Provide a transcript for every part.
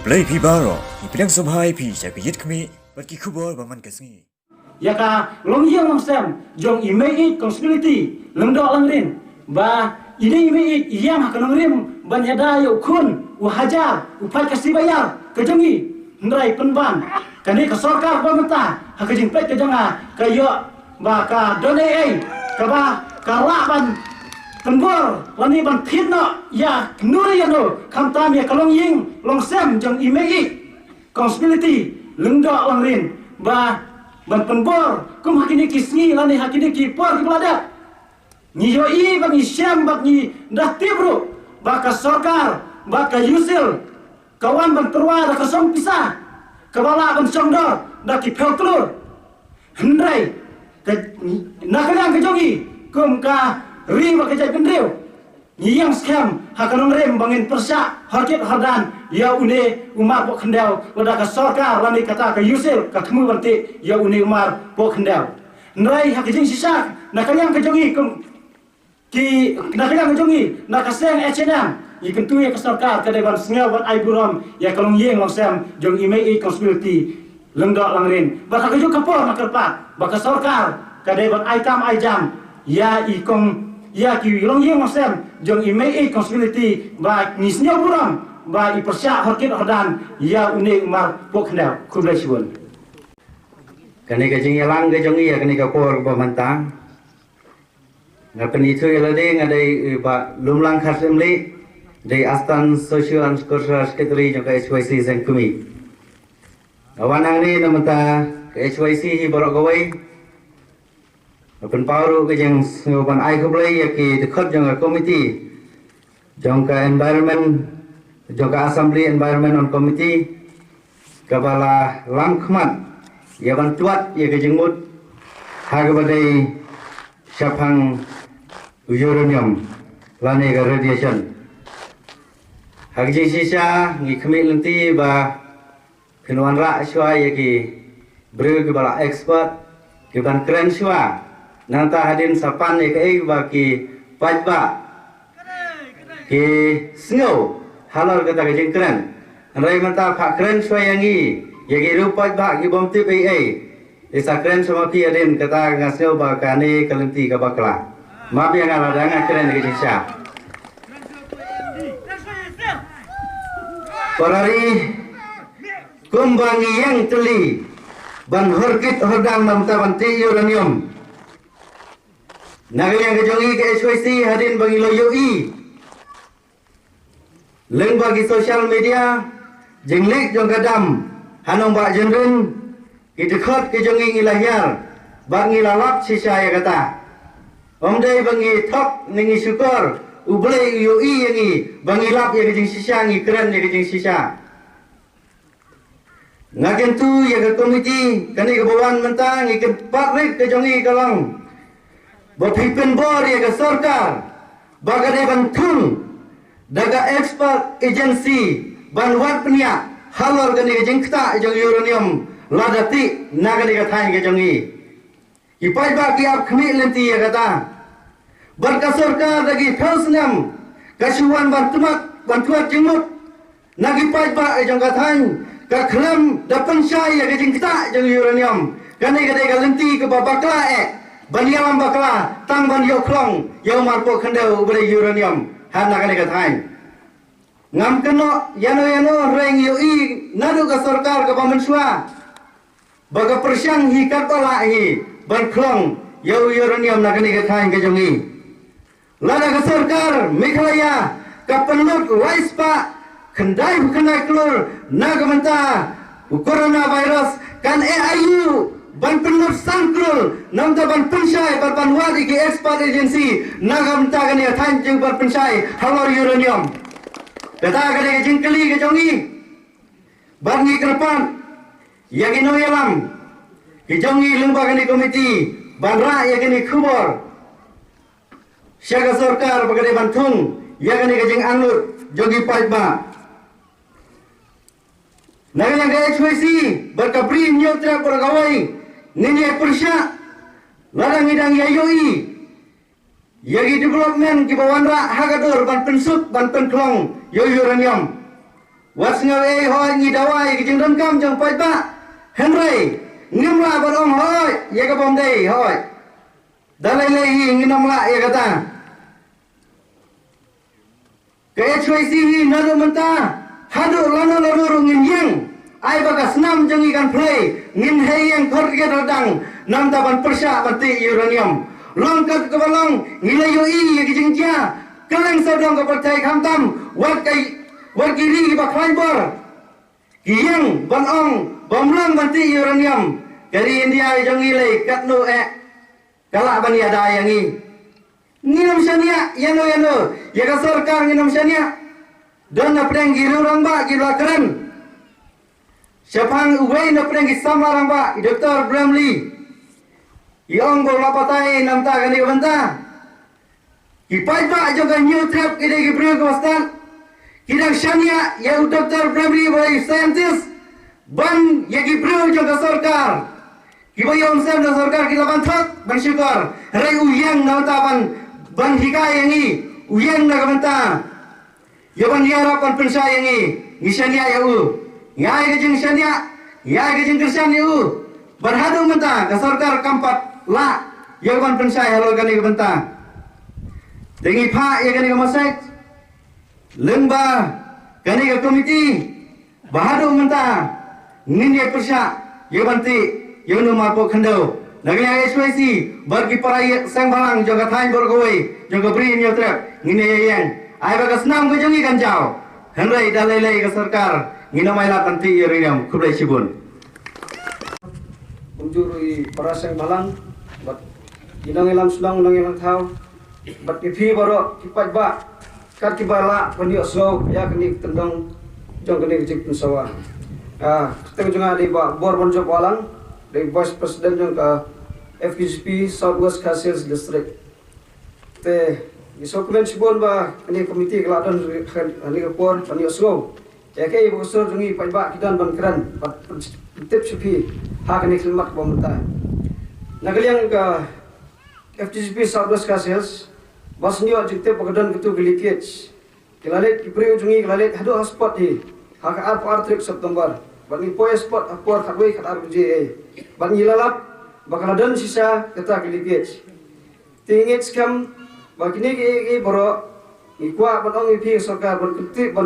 Play pi baro, ipinang sobhai pi sa kayit kami, bat kikubor baman kasngi. Yaka long yang long sem jong imei conspiracy lengdo langrin ba ini imei yang hakan rim ban hada yo kun wahajar upai kasibayar kejongi ndrai penban kani ka sarkar pemerinta hakajing pet kejonga kayo ba ka done ka ba ka laban penbor lani ban thitno ya nuri ya no kamtam ya kalong ying long sem jong imei conspiracy lengdo langrin ba ban penbor kum hakini kisngi lani hakini ki por ki belada ni yoi bang isyam bang ni dah tibru baka sarkar baka yusil kawan ban terwa da kasong pisah kabala ban songdor da ki peltur hendrai ke nakang ke jogi kum ka ri baka jai pendeu ni yang scam hakanong rem bangin persya Horkit Hordang ya une umar pok kendau lada ka sarkar lani kata ka yusil ka temu berti ya une umar pok kendau nrai hakijing sisa nakang ke jogi kum ki nakang ke jogi nakaseng H&M ikan tu ya ka sarkar ka dewan sengau bat ai buram ya kalong yeng long sam jong imei conspiracy lengdok langrin bat ka jo kapor nakerpat baka sarkar ka dewan ai tam ai jam ya ikong ya ki long yeng long sam jong imei conspiracy ba nisnya buram ba ipersya Horkit Hordang ya une umar pok kendau kublai siwon kani ka jing yalang ke jong iya kani ka por ba mantang ngapeni thu yalade ngadai ba lumlang khasemli dei astan social and cultural secretary jong ka HYC sengkumi awanang ni namata ka HYC hi borok gawai open power ke jeng ban ai kublai ya ki dekat jong ka committee jong ka environment jong ka assembly environment on committee kabala langkhmat ya ban tuat ya ke jengmut hagabadai syapang uranium lani ka radiation hagjing sisa ngi khmi lenti ba pinwan ra shwa ya ki bru ke bala expert ke ban kren shwa nanta hadin sapan ya ke ba ki pajba ke snow halal kata ke jeng kren rai manta phak kren shwa yangi ya ki ru pajba ki bom tip ai isa kren sama pi adin kata ngasno ba kane kalenti ka bakla maaf yang ala dengan keren ke Shah Parari kumbangi yang teli ban Horkit Hordang namta banti uranium naga yang kejongi ke HYC hadin bagi loyoi leng bagi sosial media jenglik jong kadam hanong bak jenren idekot kejongi ngilahir bak ngilalap sisa ya kata omdai bangi thok ningi syukur ublei yoi yangi bangi lap ya kejing sisa ngi keren ya kejing sisa ngagen tu ya ke komiti kani ke bawan mentang ngi ke patrik ke jongi kalong bapipin bor ya ke sarkar bagade bantung daga expert agency banwat penia halor kani kejing kta jong uranium ladati nagani ke thai ke jongi ipai bagi ap khmi lenti ya kata berka sarkar lagi phelsnam kasuan bantuan jengmut nagi pai ba jong kathan ka khlam dapan syai ya jing kita jong uranium kani kadai ka lenti ke babakla banialam bakla tang ban yo Khlong yo marpo khandau bre uranium hana kani kathan ngam keno yano reng yo I nadu ka sarkar ka pamensua baga persyang hi katala hi ban Khlong yo uranium nakani kathan ke jongi lada ke sarkar Meghalaya ka penlut waispa kendai klur naga menta coronavirus kan AIU ban penlut sangkrul namta ban pensyai ban wadi ke expert agency naga menta kan ya thanjung ban pensyai halor uranium kata kan ke jengkeli ke jongi ban ni kerpan yagino yalam ke jongi lembaga ni komiti ban ra yagini khubor Shah sarkar bagade bantung ya kani kajing anur jogi pajba naga yang HYC berkabri nyotra pergawai nini persya ladang idang yayoi yagi development ki bawanra hagador ban pensut ban Khlong yo uranium Wat ngawe hoi ngi dawai ki jeng don kam jong pai ba. Henry ngim la ban ong hoi ye ka bom dei hoi. Da Leilei ngi nom la ye kata. Ke HYC hi nanu menta hadu lana lalu ngin yang. Ai baka senam jeng ikan play ngin hei yang Horkit Hordang nam taban persya mati uranium. Long ke kebalong ngilai yoi ye ki jeng jia. Keleng sodong ke percaya kamtam wat kiri ba khlain bor. Kiyang ban ong bomlang mati uranium. Dari India jong ngilai katnu kalak ban yada yangi. Nginam syania yano ya ka sarkar nginam syania. Dan na preng giru rang ba gila keren. Siapang uway na preng gisama rang ba Dr. Bramley. Iong bo lapatai namta gani banta. Ipai ba jo kan new trap ide ki brio kostan. Kidang syania ya Dr. Bramley boy scientist. Ban ya ki brio jo ka sarkar. Kibayom sem na sarkar kita bantat ban syukar. Rai uyang namta ban hikay yangi uyang na kabanta. Yaban diharapkan pensaya yangi ngisania ya Ngai kejeng syania, ngai kejeng kersan ya Berhadung benta ka sarkar kampat la yaban pensaya halo kani kabanta. Dengi pa ya kani kamasek. Lengba kani ka komiti bahadung benta ngin ya persya yaban ti yunu mapo khando. Nagaya HYC bagi para sang balang jaga thain borgoi jaga bri nyotrap ngine yang ai baga snam ko jongi kan jao. Henry da Leilei ka sarkar ngina maila kanti uranium kublai sibun. Unjuri para sang balang bat inang ilam sulang nang ilang thau bat kipi baro kipat ba kat kibala pandi oslo ya kini tendong jong kini jik pensawa. Kita juga di bor bonjok walang dari Vice President yang ke FGCP Southwest Khasias District. Te isokumen sibon ba kini komiti kelatan hani kapor pani oslo. Ya ke ibu sor jungi pajba kidan ban kran bat tip sipi ha kini khilmat pemerintah. Nagaliang ke FGCP Southwest Khasias basnyo jikte pagadan ketu gilikich. Kilalet kipriu jungi kilalet hadu hotspot hi. Ha ka ar trip September. Bani poe spot apor khatwei khat RBJ ban yilalap bakaladan sisa kata giligej tingit skam bakini ki boro ikwa banong ipi sarkar ban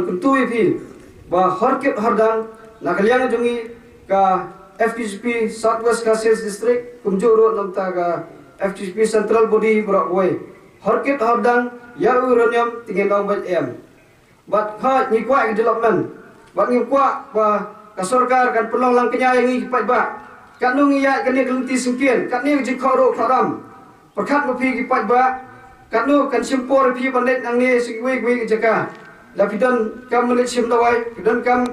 kuntu ipi ba Horkit Hordang nakaliang jungi ka FGCP Southwest Khasias District kumjuro namta ka FGCP Central Body boro boy Horkit Hordang ya uranium tingin dong bat em bat kha nikwa development bat nikwa ba kasorkar kan pelong lang kenya yang ipat ba kanung iya kani kelenti singkian kani jikoro kharam perkhat mapi ipat ba kanu kan simpor pi bandet nang ni sigwe gwe jaka lapidan kam menit sim dawai pidan kam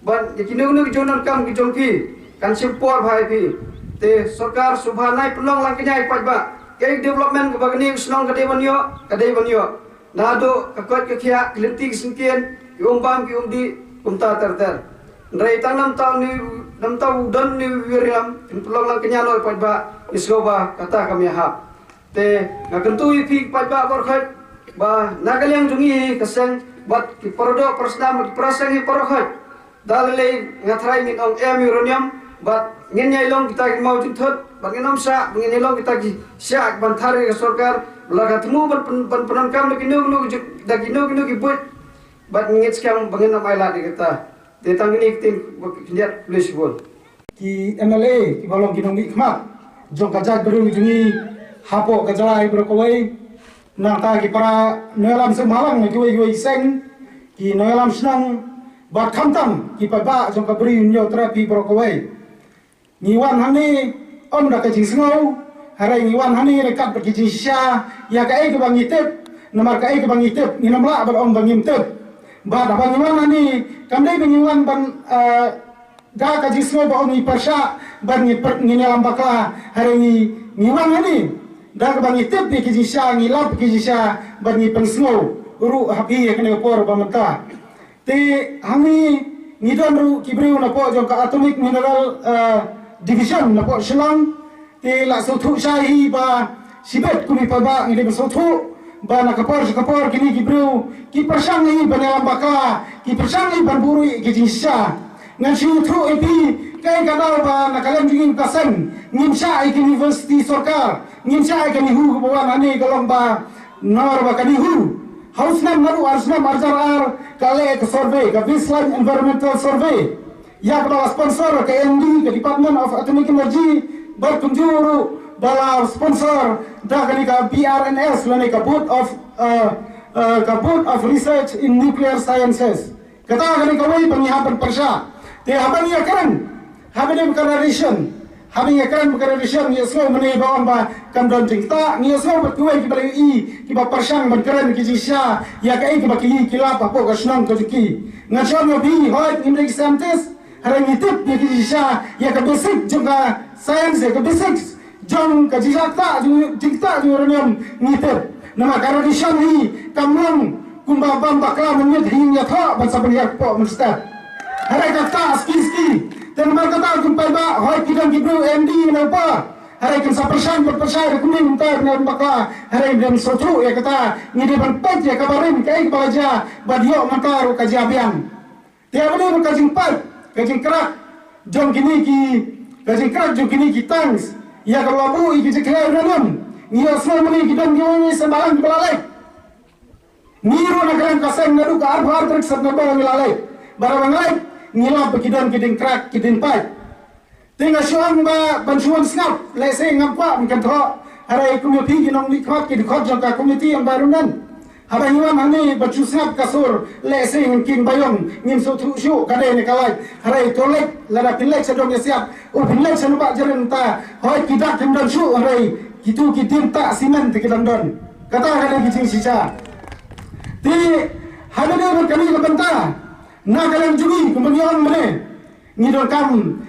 ban yakinu nu jonan kam gijongpi kan simpor bhai pi te sarkar subhanai pelong lang kenya ipat ba ke development ba kani snong kadai banyo nado kakot kakhia kelenti singkian yombam ki umdi kumta terter Rai tanam tahun ni 6 tahun dan ni wiriam pelong lang kenyalo pajba iskoba kata kami hap te ngakentu ipi pajba borkhat ba nagaliang jungi kaseng bat ki parodo persnam ki prasengi porkhat dalei ngathrai min ong uranium bat ngin long kita mau juthot bat nginom sa ngin long kita ki syak ban thari ka sarkar lagatmu ban penangkam kinu daginu ki but bat ngit skam bangin nam aila di kita Detang ini tim kindiat polis bol. Ki MLA ki balong kinongi khmat jong kajak beru jungi hapo kajalai berkawai nang ta ki para nelam semalang ki seng ki nelam senang bat khamtam ki pa jong ka beri nyo terapi berkawai. Niwan hani om da ka jingsngau harai niwan hani rekat berki Shah ya ka ke bangitep nomor ka ke bangitep ni namla ba om bangimtep. Ba da bangiwan ani kandai bangiwan ban da ka jismo ba oni persya ban ni nelam bakla hari ni wan ani da ka bangi tep ki Shah ni lap ki Shah ban ni pengsmo ru hapi ke ne por ba menta te hami ni don ru kibreu na po jong ka atomic mineral division na po Khlong te la so thu shahi ba sibet kumi pa ba ni le so thu ba nakapor kini kibru ki persang ni banelam bakla ki persang ni banburu ki Shah ngan siu thu epi kai kanal ba nakalam jingin kasen Ngin Shah ki university sarkar Ngin Shah ki hu bawan ani Khlong ba nor ba kani hu haus nam naru arsna marjar ar kale ke survey ka baseline environmental survey ya kepala sponsor ke MD ke Department of Atomic Energy berkunjuru bala sponsor dah kali ka BRNS lani ka Board of Research in Nuclear Sciences kata kali kawai penyihapan persya te haban ya kan haban ya declaration haban ya kan declaration ya slow mene bawan ba kan don jingta ni slow berkuai ki bali ki ba persang berkeren ki Shah ya kai ki ba ki kilap apa ka senang ka ki ngachon yo bi hoit imrik scientist hari ngitip ya ki Shah ya ka basic juga science ya ka basics jong ka jingta uranium ngitip nama declaration hi kamlang kumba bam bakla menit hingga tha bangsa penyiar po mustad hari kata ski dan kata kumpai ba hoi kidang kibru MD napa hari kan sapersan berpersai kuning entar nan bakla hari dan sotru ya kata ngide ban pat ya kabarin kai balaja badio mantar kajiabian tiap ni kajing pat kajing kerak jong kini ki kajing kerak jong kini ki tangs ya kalau bu iki jekla uranium ngia semua ni kidang ngi sembalang di balalai niru nagalan kasen ngadu ka arbar trik sat nabal ngilalai barang lain ngilap kidang kiding kerak kiding pat tinggal syuang ba bansuan snap lese ngapa mungkin tho hari komiti ginong likhat ki dikhat jangka komiti yang baru nan habang iwan hani bacu snap kasur lese ngkin bayong ngin sotu syu kade ni kalai hari tolek lada pilek sedong siap pilek sanuba jeren ta hoi kidak timdan syu hari kitu kitim tak simen tikidang don kata kade kicing sisa ti hada dia kami lebenta na kalang jugi kumbangion mene ngidon kam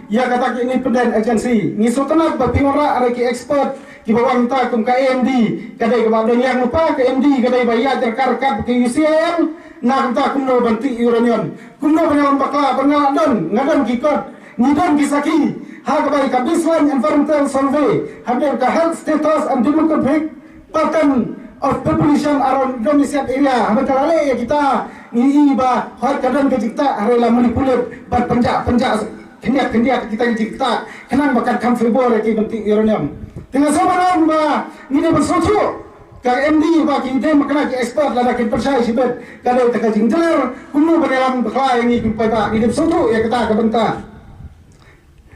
ya kata ki independent agency ngi sotana ba pingora ara ki expert ki bawang ta kum ka MD kadai ka ba yang lupa ka MD kadai ba ya terkarkat ki UCL na kata kum no banti uranium kum no banyalan bakla bangaladon ngadon ki kot ngidon ki saki ha ka ba ka baseline environmental survey habis ka health status and demographic pattern of population around domicile area habis kalale ya kita ni ba hot kadang ke kita harela manipulat bat penjak kendiak kita kenang bakat kam februari ki bentik uranium tengah sabaran ba ni bersoco ka MD ba ki de makna ki expert la ki percaya sibet kalau tak jingler kuno berdalam bekla yang ni pai ba ni bersoco ya kita ke benta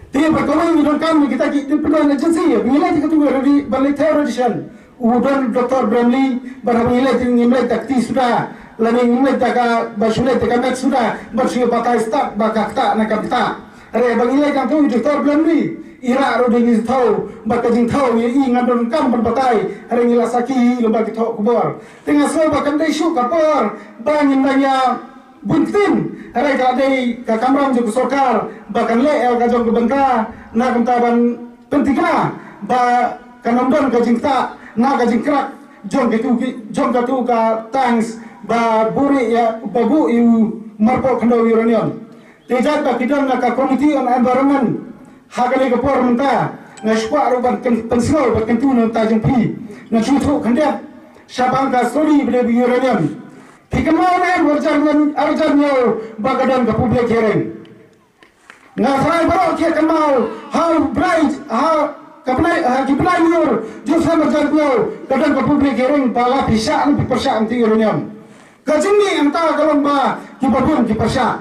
dia berkawan ni don kam kita ki independent agency nilai kita tu di balik terrorism udon Dr. Bramley barangilai nilai takti sudah lani ngumai taka basulai taka mek sudah bersuya pakai stak bakakta nakapta are bangilai kan tu Dr. Bramley ira ro ding tau bakajing tau ye ngadon kam berbatai are ngila saki lo bagi tau kubor tengah so bakam dai syu kapor bangin daya buntin are ka dai ka kamram ju sokar bakan le el ka jong bengka na kamta ban pentikna ba kanondon ka jingta na ka jingkrak jong ka tangs ba buri ya babu iu marpo kendo uranium tejat ba kidon na ka committee on environment hagale ka por menta ngashpa ruban penslo ba kentu na tajung pi na chuthu khandia sabang ka soli bre uranium tikmau na arjan yo ba gadan ka public hearing na sai baro ke kamau how bright how kapnai nur jusra marjan yo gadan ka public hearing bala bisa an persa anti uranium kajini anta Khlong ba ki babun ki persya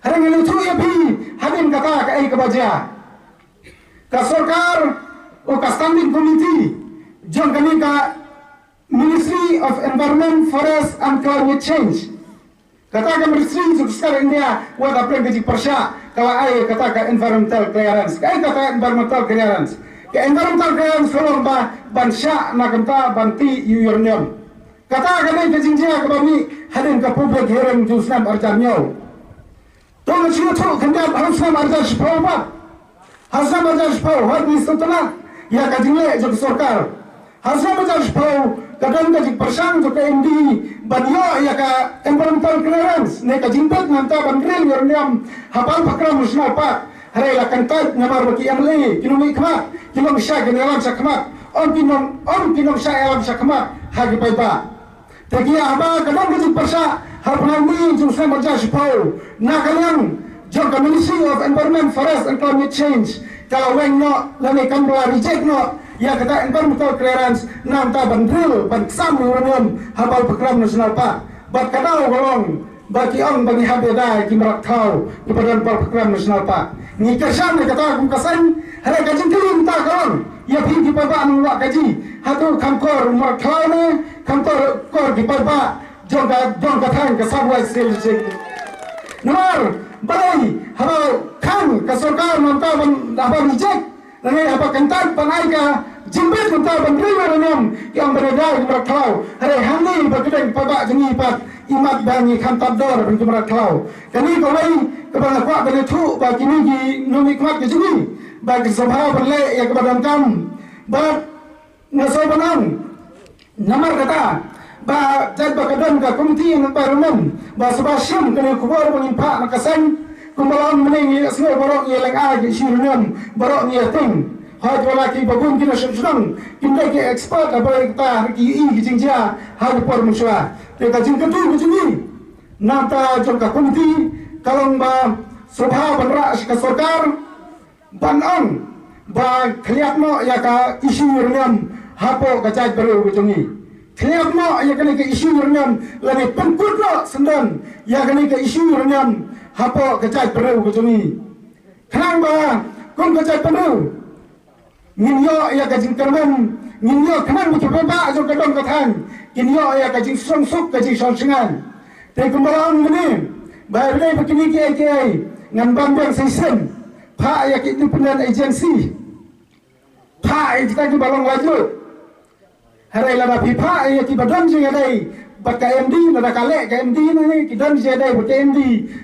harang ini tu ya bi hadin kata ka ai kabaja ka sarkar o ka standing committee jong kani ka Ministry of Environment, Forest and Climate Change kata ka Ministry sekarang India wa ka plan ki persya kala ai kata ka environmental clearance kai kata environmental clearance ka environmental clearance Khlong ba bansya na kanta banti uranium kata kami kejingja kami hadin ke publik hearing jusnam arjanyo tong siu tu kendap harusam arjan sepau ba harusam arjan sepau hot ni setelah ya kajingle jog sarkar harusam arjan sepau kadang kajing persang jog MD banyo ya ka environmental clearance ne kajingbat nanta bandril uranium hapal pakram musnal pa hari la kantat ngamar baki amle kinumi khamat kinum Shah kenalam sakhamat on kinum Shah alam sakhamat hagi paipa tegi aba kadang kejik persa harap ni jumlah merja sipau nak kalian jangka Ministry of Environment, Forest and Climate Change kalau weng no lagi kan reject no ya kata environmental clearance nam ta bandril ban sam uranium habal program nasional pak bat kadau golong bagi orang bagi habeda ki merak thau di badan program nasional pak ni kersan ni kata kum kasan hari kaji kelin ta kolong ya phi ki papa nungwa kaji hatu kamkor merak thau ne kamkor kor ki papa jongka thang ka sabwai sel nomor balai halo kan ka sarkar manta ban apa reject nangai apa kantan panai ka jimbet manta ban uranium yang berada di Meraklau hari hangi berkedai pabak jengi pat imat bani kantat dor ban Meraklau kani kawai kepada kuat dari tu bagi ni ki numi kuat ke jengi bagi sabha berle ya kepada kam bat nasobanan namar kata ba jad ba kadon ka komiti environment ba sabashim kene kubor bangin pa makasan kumbalan mening aslo borok ye lang agi shirunam borok ye ting hat wala ki babun kina shudang kinda ke expert apa kita ki i ki jingja hat por muswa te ka jing ketu jingi nata jong ka komiti kalong ba sabha banra ka sarkar banang ba khliak no ya ka isu uranium hapo ka jaj baru jingi Kalian nak yang kena ke isu uranium lagi pengkut nak sendan yang kena ke isu uranium apa kecai perlu ke sini. Kenapa kau kecai perlu? Ngin yang kajing termen, ngin kenapa macam apa jauh kadang katakan, ngin yang kajing sungsuk kajing songsengan. Tapi kemarin ini, baru ni begini kiai ngan bambang season, pak yang independent agency, pak yang kita di balong wajib. Hari lama pipa ya kita dan sih ada buat KMD ada kale KMD ni kita sih ada buat KMD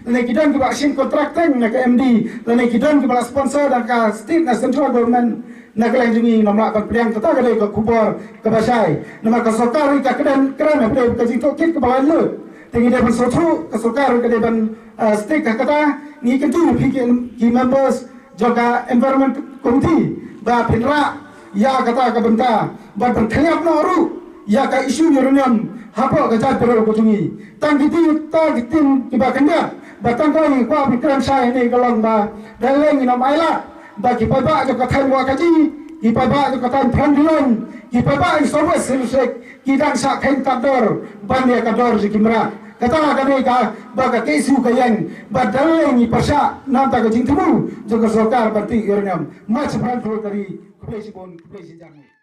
ni kita kita action contracting nak KMD ni kita kita sponsor dan ke state dan central government nak lain juga nama akan pilihan kita ada ke kubur ke basai nama ke sokar ke kedan keren apa ke situ kita ke bawah lu tinggi dia bersotu ke sokar ke dia state kata ni kita ki members jaga environment committee bah pinra ya kata ke bentar badan kaliap noru ya ka isu uranium hapo ka jat pero ko tungi tang kiti ta kitin kiba kanya batang ko ni kwa pikran sai ni kalong ba daleng ina maila ba ki pa ba ka than wa ka ji ki pa ba ka than than dilon ki pa ba so wa silsek ki dang sa khain ta dor ban ya ka dor ji kimra kata ka ni ka ba ka kesu ka yang ba daleng ni pasha na ta ka jing tumu jo ka sokar parti uranium mach pran thol kari kublai si bon kublai si jang